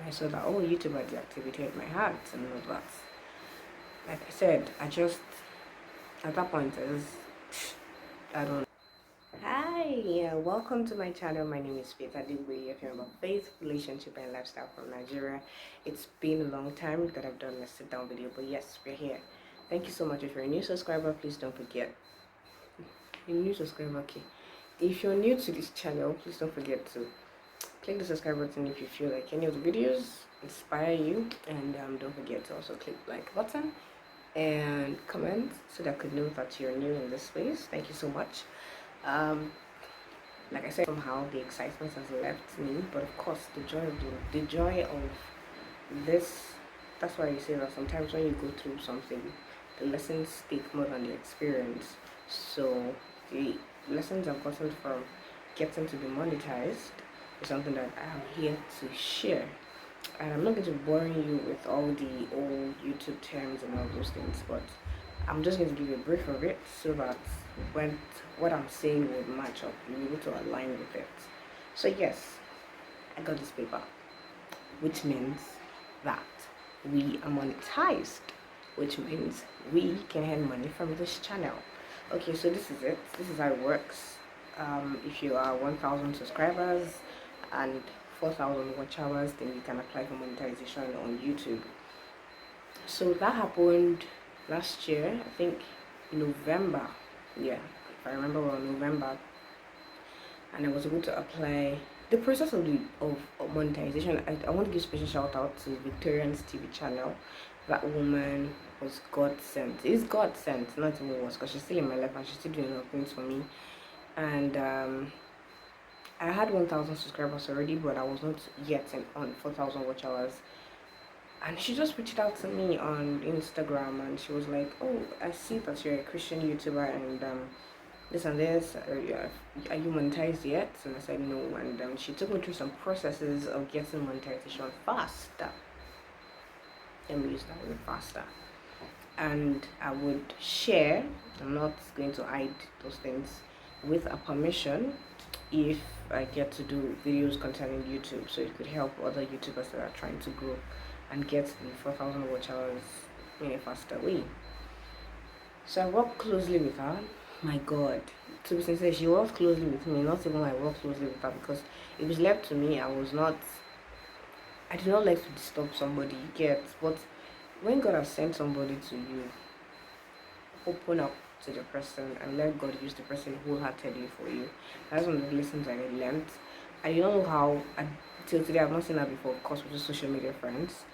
I saw that, oh, YouTube had deactivated my heart and all that. Like I said, at that point, I don't. Hi, welcome to my channel. My name is Faith Adigwe. If you're about faith, relationship, and lifestyle from Nigeria, it's been a long time that I've done a sit down video, but yes, we're here. Thank you so much. If you're a new subscriber, please don't forget. You're a new subscriber, okay. If you're new to this channel, please don't forget to click the subscribe button if you feel like any of the videos inspire you, and don't forget to also click the like button and comment so that I could know that you're new in this space. Thank you so much. Like I said, somehow the excitement has left me, but of course the joy of this. That's why you say that sometimes when you go through something, the lessons stick more than the experience. So the lessons I've gotten from getting to be monetized is something that I am here to share. And I'm not going to be boring you with all the old YouTube terms and all those things, but I'm just going to give you a brief of it so that when what I'm saying will match up, you'll be able to align with it. So yes, I got this paper, which means that we are monetized, which means we can earn money from this channel. Okay, so this is it. This is how it works. If you are 1,000 subscribers and 4,000 watch hours, then you can apply for monetization on YouTube. So that happened last year, I think November. Yeah, if I remember well, November. And I was able to apply. The process of monetization, I want to give special shout out to Victorian's TV channel. That woman was God sent. It's God sent, not even was, because she's still in my life and she's still doing a lot of things for me. And I had 1,000 subscribers already, but I was not yet on 4,000 watch hours. And she just reached out to me on Instagram and she was like, oh, I see that you're a Christian YouTuber and this and this, are you monetized yet? And I said no. And she took me through some processes of getting monetization faster. Let me use that word, faster. And I would share, I'm not going to hide those things, with a permission if I get to do videos concerning YouTube, so it could help other YouTubers that are trying to grow and get the 4,000 watch hours in a faster way. So I worked closely with her. My God, to be sincere, she worked closely with me, not even I worked closely with her, because it was left to me. I did not like to disturb somebody, you get, but when God has sent somebody to you, open up to the person and let God use the person wholeheartedly for you. That's one of the lessons I learned. I don't know how, till today I've not seen her before, of course, we're just social media friends.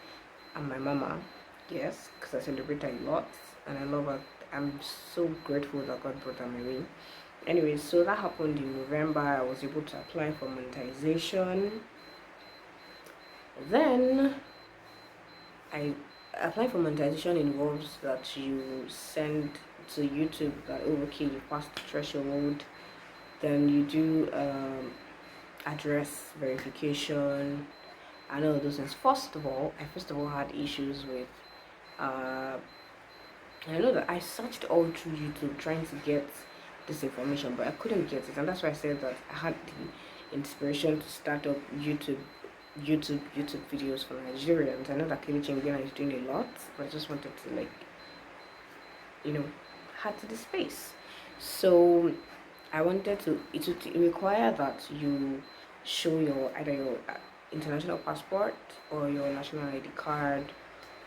And my mama, yes, because I celebrate her a lot and I love her. I'm so grateful that God brought her my way. Anyway, so that happened in November. I was able to apply for monetization. Then I applying for monetization involves that you send to YouTube that, oh, okay, you passed the threshold. Then you do address verification and all those things. First of all, I had issues with I know that I searched all through YouTube trying to get this information, but I couldn't get it, and that's why I said that I had the inspiration to start up YouTube videos for Nigerians. I know that Kelly Chengbena is doing a lot, but I just wanted to add to the space. So I wanted to, it would require that you show either your international passport or your national ID card,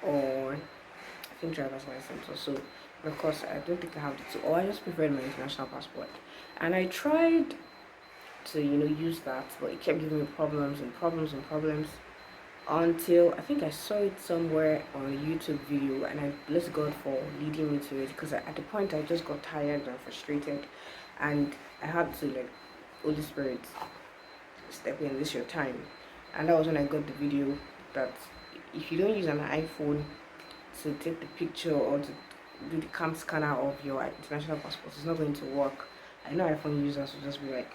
or I think driver's license also. But of course, I don't think I have the two, or I just preferred my international passport. And I tried to use that, but it kept giving me problems until I think I saw it somewhere on a YouTube video, and I bless God for leading me to it, because at the point I just got tired and frustrated, and I had to, like, Holy Spirit, step in, this is your time. And that was when I got the video that if you don't use an iPhone to take the picture or to do the cam scanner of your international passport, it's not going to work. I know iPhone users will just be like,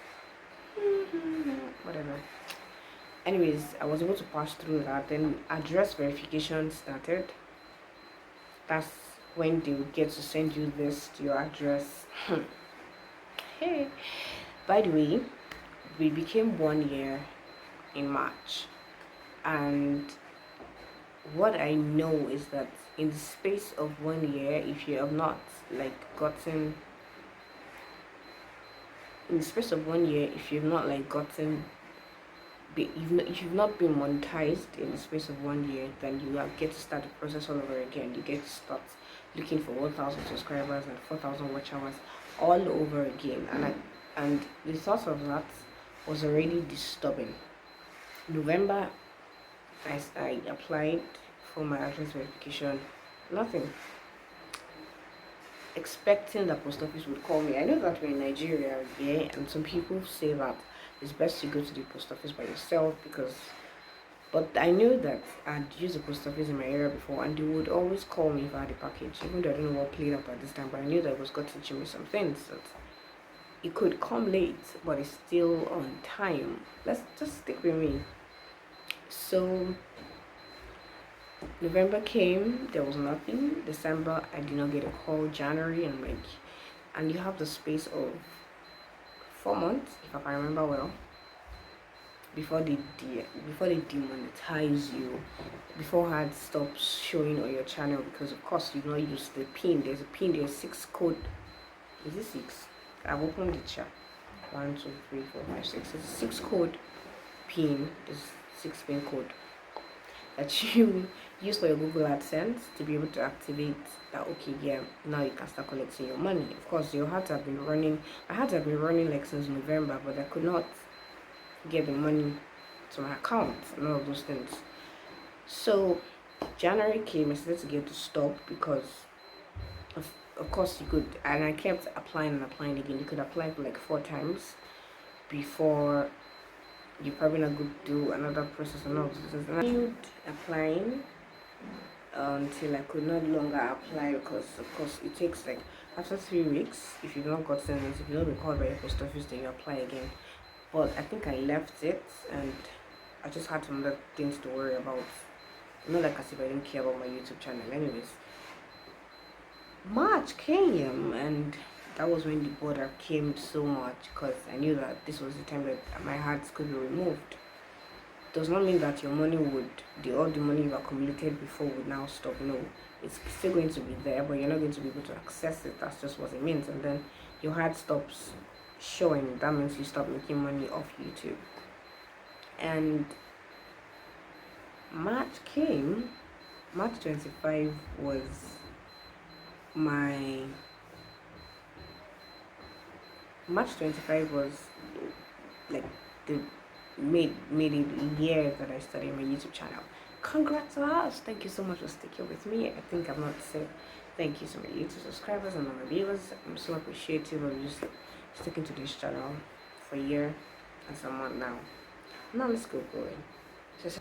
whatever. Anyways, I was able to pass through that. Then address verification started. That's when they would get to send you this to your address. Hey, by the way, we became 1 year in March, And what I know is that in the space of 1 year, if you have not like gotten in the space of 1 year, if you've not like gotten if you've not been monetized in the space of 1 year, then you get to start the process all over again. You get to start looking for 1,000 subscribers and 4,000 watch hours all over again. And the thought of that was already disturbing. November, I applied for my address verification. Nothing. Expecting the post office would call me. I know that we're in Nigeria, yeah, and some people say that it's best to go to the post office by yourself but I knew that I'd used the post office in my area before, and they would always call me if I had a package, even though I don't know what played out at this time, but I knew that it was God teaching me some things, that it could come late, but it's still on time. Let's just stick with me. So November came, there was nothing. December, I did not get a call. January, and you have the space of 4 months, if I can remember well, before they demonetize you, before ads stop showing on your channel, because of course you not use the pin. There's a pin, there's 6 code. Is it 6? I've opened the chat. 1 2 3 4 5 6. It's a 6 code pin. It's 6 pin code that you use for your Google AdSense to be able to activate that. Okay, yeah, now you can start collecting your money. Of course, your ads have been running. My ads have been running like since November, but I could not get the money to my account and all of those things. So January came, I started to get to stop because of course you could, and I kept applying and applying again. You could apply for like 4 times before you probably not good do another process and all of those things. And I continued applying until I could no longer apply, because of course it takes like after 3 weeks, if you've not gotten it, if you've not been called by your post office, then you apply again. But I think I left it, and I just had some other things to worry about. Not like as if I didn't care about my YouTube channel. Anyways, March came, and that was when the border came so much, because I knew that this was the time that my ads could be removed. Does not mean that your money would, all the money you accumulated before would now stop. No, it's still going to be there, but you're not going to be able to access it. That's just what it means. And then your ad stops showing. That means you stop making money off YouTube. And March came. March 25 was my March 25 was like the made it a year that I started my YouTube channel. Congrats to us! Thank you so much for sticking with me. I think I'm not saying thank you to my YouTube subscribers and all my viewers. I'm so appreciative of just sticking to this channel for a year and some month now. Now let's go going.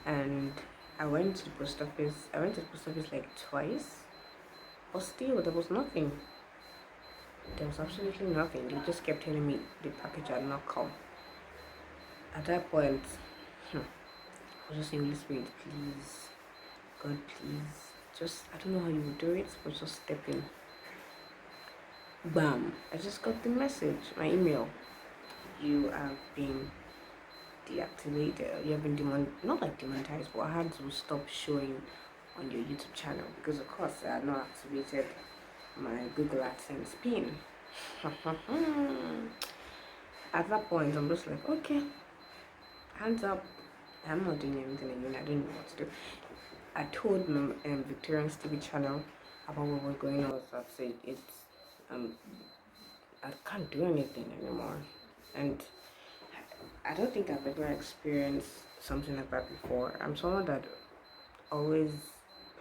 And I went to the post office. I went to the post office like twice, but still there was nothing. There was absolutely nothing. They just kept telling me the package had not come. At that point, I was just saying, Holy Spirit, please, God, please, just, I don't know how you would do it, but just step in. Bam! I just got the message, my email. You have been deactivated. You have been not like demonetized, but ads will stop showing on your YouTube channel, because of course I had not activated my Google AdSense pin. At that point, I'm just like, okay, hands up. I'm not doing anything again. I don't know what to do. I told my Victorian's TV channel about what was going on. So I said, I can't do anything anymore. And I don't think I've ever experienced something like that before. I'm someone that always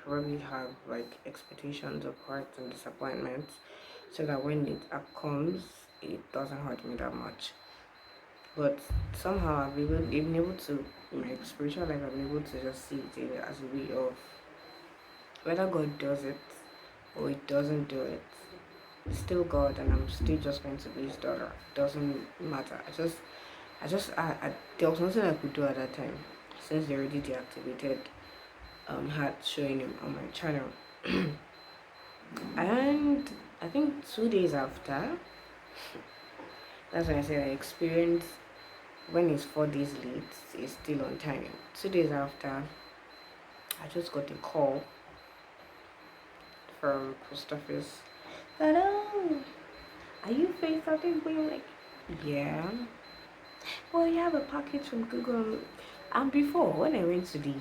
probably have like expectations of hurt and disappointments, so that when it comes, it doesn't hurt me that much. But somehow I've been able to, in my spiritual life, I've been able to just see it as a way of whether God does it or it doesn't do it, it's still God, and I'm still just going to be his daughter. It doesn't matter. I there was nothing I could do at that time, since they already deactivated had showing him on my channel. And I think 2 days after, that's when I said I experienced when it's 4 days late, it's still on time. 2 days after, I just got a call from post office that, oh, are you Faith? I think we like, yeah. Well, you have a package from Google. And before, when I went to the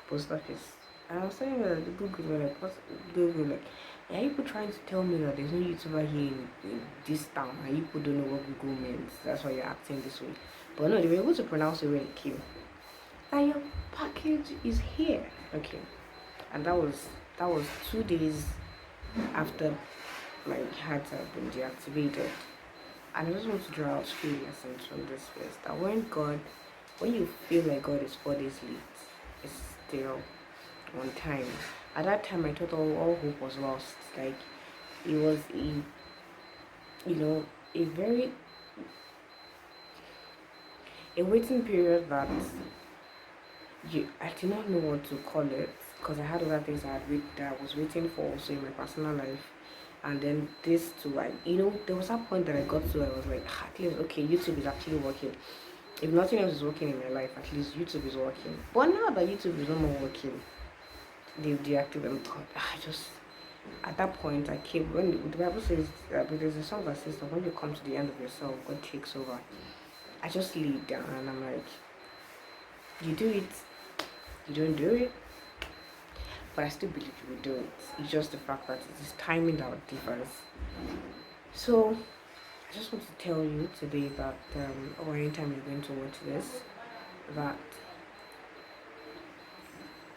post office, I was saying that the Google were like, what's Google like? Are you people trying to tell me that there's no YouTuber here in this town and you people don't know what Google means? That's why you're acting this way. But no, they were able to pronounce it when it came. And your package is here. Okay. And that was 2 days after my heart had been deactivated. And I just want to draw out three lessons from this verse. That when you feel like God is 4 days late, it's still on time. At that time, I thought all hope was lost. Like, it was a very a waiting period that I did not know what to call it, because I had other things that I was waiting for also in my personal life. And then this too, there was that point that I got to, I was like, at least, okay, YouTube is actually working. If nothing else is working in my life, at least YouTube is working. But now that YouTube is no more working, they've deactivated. God, at that point, I came, when the Bible says, but there's a song that says that when you come to the end of yourself, God takes over. I just lay down and I'm like, you do it, you don't do it, but I still believe you will do it. It's just the fact that it is timing that differs. So I just want to tell you today that, or anytime you're going to watch this, that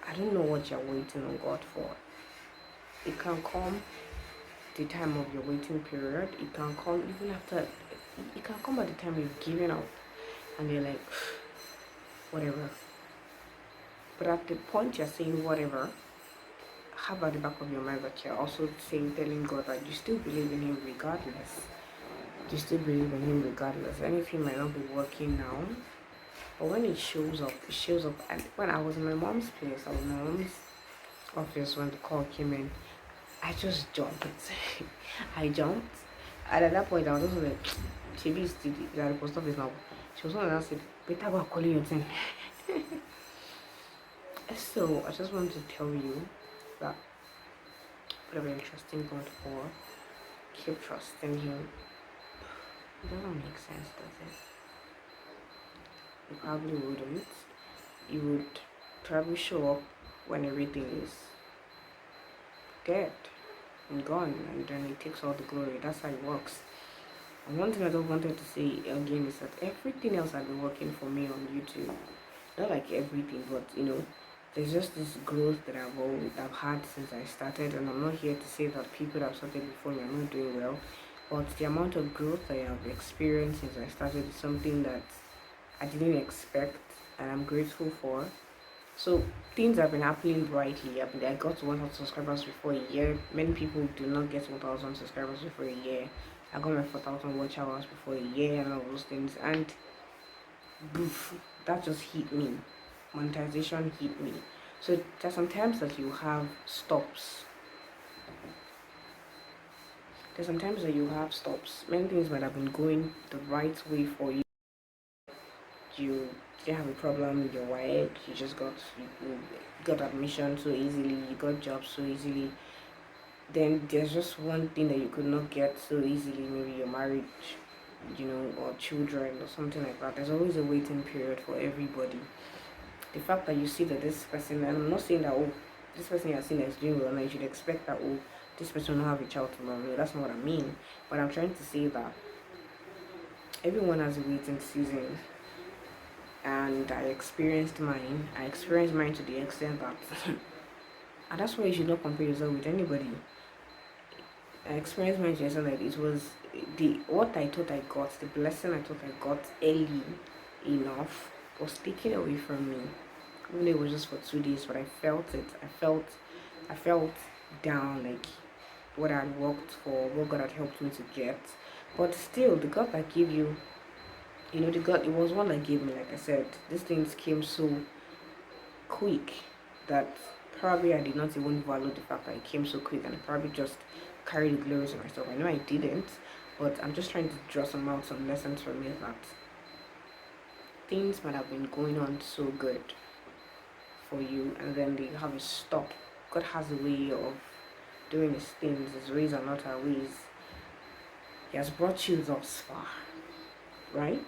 I don't know what you're waiting on God for. It can come the time of your waiting period. It can come even after. It can come at the time you've given up, and you're like, whatever. But at the point you're saying whatever, have at the back of your mind that you're also telling God that you still believe in Him regardless. You still believe in Him regardless. Anything might not be working now, but when it shows up, it shows up. And when I was in my mom's place, I was in my mom's office when the call came in, I just jumped. I jumped. And at that point, I was also like, she is still at the post office now. She was one that said, better go calling your thing. So, I just want to tell you that whatever you're trusting God for, keep trusting Him. It doesn't make sense, does it? You probably wouldn't. You would probably show up when everything is dead and gone, and then He takes all the glory. That's how it works. And one thing I don't wanted to say again is that everything else has been working for me on YouTube. Not like everything, but there's just this growth that I've had since I started, and I'm not here to say that people that have started before me are not doing well, but the amount of growth I have experienced since I started is something that I didn't expect, and I'm grateful for. So things have been happening brightly. I got to 1,000 subscribers before a year. Many people do not get 1,000 subscribers before a year. I got my 4,000 watch hours before a year and all those things, and boof, that just hit me. Monetization hit me. So there's sometimes that you have stops. Many things might have been going the right way for you. You didn't have a problem with your wife. You got admission so easily. You got jobs so easily. Then there's just one thing that you could not get so easily. Maybe your marriage, or children or something like that. There's always a waiting period for everybody. The fact that you see that this person, and I'm not saying that, oh, this person you're seeing that is doing well, and you should expect that, oh, this person will have a child tomorrow. No, that's not what I mean. But I'm trying to say that everyone has a waiting season, and I experienced mine. To the extent that, and that's why you should not compare yourself with anybody. I experienced mine to the extent that it was what I thought I got, the blessing I thought I got early enough was taken away from me. Even though it was just for 2 days, but I felt it. I felt down, like what I had worked for, what God had helped me to get. But still, the God that gave you, the God, it was one that gave me, like I said, these things came so quick that probably I did not even value the fact that it came so quick, and I probably just carried the glory to myself. I know I didn't, but I'm just trying to draw some lessons from it, that things might have been going on so good for you, and then they have a stop. God has a way of doing his things. His ways are not our ways. He has brought you thus far, right?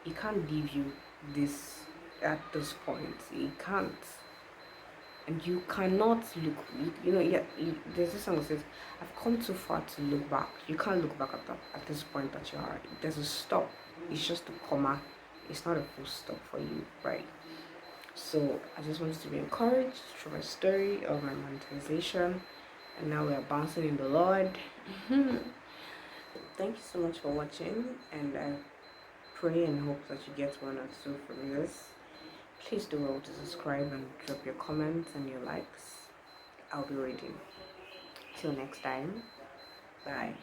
He can't leave you this at this point. He can't. And you cannot look, there's this song that says, I've come too far to look back. You can't look back at this point that you are. There's a stop. It's just a comma. It's not a full stop for you, right? So I just wanted to be encouraged through my story of my monetization, and now we are bouncing in the Lord. Thank you so much for watching, and I pray and hope that you get one or two from this. Please do well to subscribe and drop your comments and your likes. I'll be waiting. Till next time, bye.